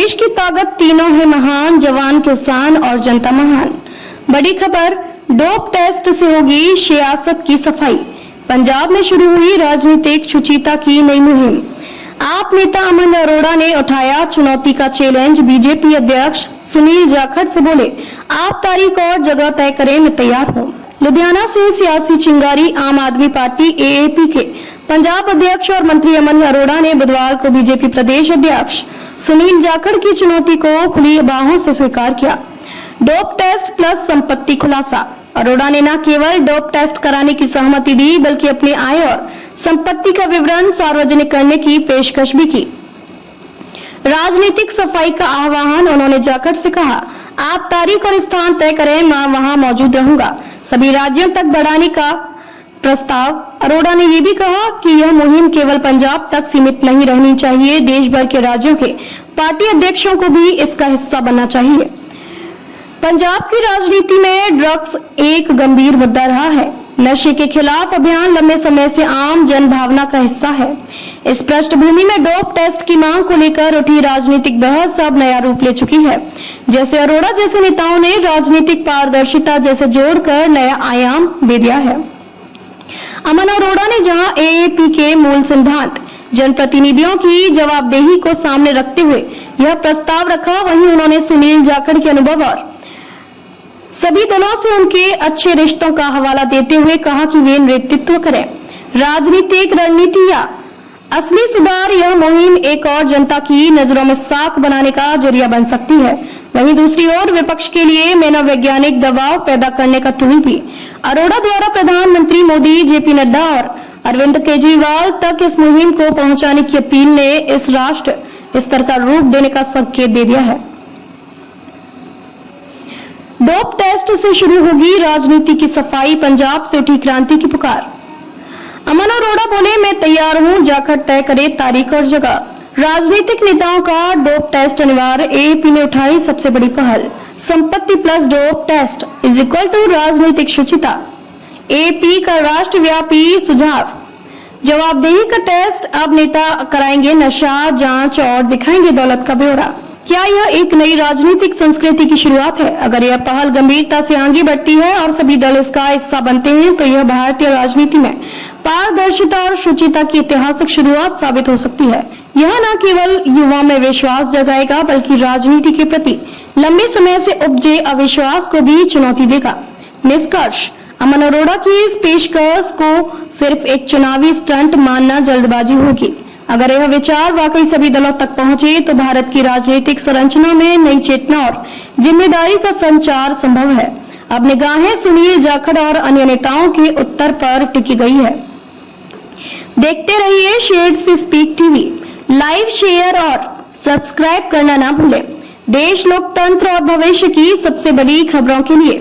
देश की ताकत तीनों है महान, जवान, किसान और जनता महान। बड़ी खबर, डोप टेस्ट से होगी सियासत की सफाई। पंजाब में शुरू हुई राजनीतिक शुचिता की नई मुहिम। आप नेता अमन अरोड़ा ने उठाया चुनौती का चैलेंज। बीजेपी अध्यक्ष सुनील जाखड़ से बोले, आप तारीख और जगह तय करें, मैं तैयार हूं। लुधियाना से सियासी चिंगारी। आम आदमी पार्टी एएपी के पंजाब अध्यक्ष और मंत्री अमन अरोड़ा ने बुधवार को बीजेपी प्रदेश अध्यक्ष सुनील जाखड़ की चुनौती को खुली बाहों से स्वीकार किया। डोप टेस्ट प्लस संपत्ति खुलासा। अरोड़ा ने न केवल डोप टेस्ट कराने की सहमति दी, बल्कि अपनी आय और संपत्ति का विवरण सार्वजनिक करने की पेशकश भी की। राजनीतिक सफाई का आह्वान। उन्होंने जाखड़ से कहा, आप तारीख और स्थान तय करें, मैं वहां मौजूद रहूंगा। सभी राज्यों तक बढ़ाने का प्रस्ताव। अरोड़ा ने ये भी कहा कि यह मुहिम केवल पंजाब तक सीमित नहीं रहनी चाहिए, देश भर के राज्यों के पार्टी अध्यक्षों को भी इसका हिस्सा बनना चाहिए। पंजाब की राजनीति में ड्रग्स एक गंभीर मुद्दा रहा है। नशे के खिलाफ अभियान लंबे समय से आम जन भावना का हिस्सा है। इस पृष्ठभूमि में डोप टेस्ट की मांग को लेकर उठी राजनीतिक बहस अब नया रूप ले चुकी है। जैसे अरोड़ा जैसे नेताओं ने राजनीतिक पारदर्शिता जैसे जोड़कर नया आयाम दे दिया है। अमन अरोड़ा ने जहां एएपी के मूल सिद्धांत जनप्रतिनिधियों की जवाबदेही को सामने रखते हुए यह प्रस्ताव रखा, वहीं उन्होंने सुनील जाखड़ के अनुभव और सभी दलों से उनके अच्छे रिश्तों का हवाला देते हुए कहा कि वे नेतृत्व करें राजनीतिक रणनीति या असली सुधार। यह मुहिम एक और जनता की नजरों में साख बनाने का जरिया बन सकती है। वहीं दूसरी ओर विपक्ष के लिए मनोवैज्ञानिक दबाव पैदा करने का टूल भी। अरोड़ा द्वारा प्रधानमंत्री मोदी, जेपी नड्डा और अरविंद केजरीवाल तक इस मुहिम को पहुंचाने की अपील ने इस राष्ट्र स्तर का रूप देने का संकेत दे दिया है। डोप टेस्ट से शुरू होगी राजनीति की सफाई। पंजाब से उठी क्रांति की पुकार। अमन अरोड़ा बोले, मैं तैयार हूं, जाखड़ तय करे तारीख और जगह। राजनीतिक नेताओं का डोप टेस्ट अनिवार्य। एएपी ने उठाई सबसे बड़ी पहल। संपत्ति plus dope test is equal to राजनीतिक शुचिता। एएपी का राष्ट्रव्यापी सुझाव। जवाबदेही का टेस्ट। अब नेता कराएंगे नशा जांच और दिखाएंगे दौलत का ब्यौरा। क्या यह एक नई राजनीतिक संस्कृति की शुरुआत है? अगर यह पहल गंभीरता से आगे बढ़ती है और सभी दल इसका हिस्सा बनते हैं, तो यह भारतीय राजनीति में पारदर्शिता और शुचिता की ऐतिहासिक शुरुआत साबित हो सकती है। यह न केवल युवाओं में विश्वास जगाएगा, बल्कि राजनीति के प्रति लंबे समय से उपजे अविश्वास को भी चुनौती देगा। निष्कर्ष, अमन अरोड़ा की इस पेशकश को सिर्फ एक चुनावी स्टंट मानना जल्दबाजी होगी। अगर यह विचार वाकई सभी दलों तक पहुंचे, तो भारत की राजनीतिक संरचना में नई चेतना और जिम्मेदारी का संचार संभव है। अब निगाहें सुनील जाखड़ और अन्य नेताओं के उत्तर पर टिकी गई है। देखते रहिए शेयर से स्पीक टीवी। लाइव, शेयर और सब्सक्राइब करना ना भूलें। देश, लोकतंत्र और भविष्य की सबसे बड़ी खबरों के लिए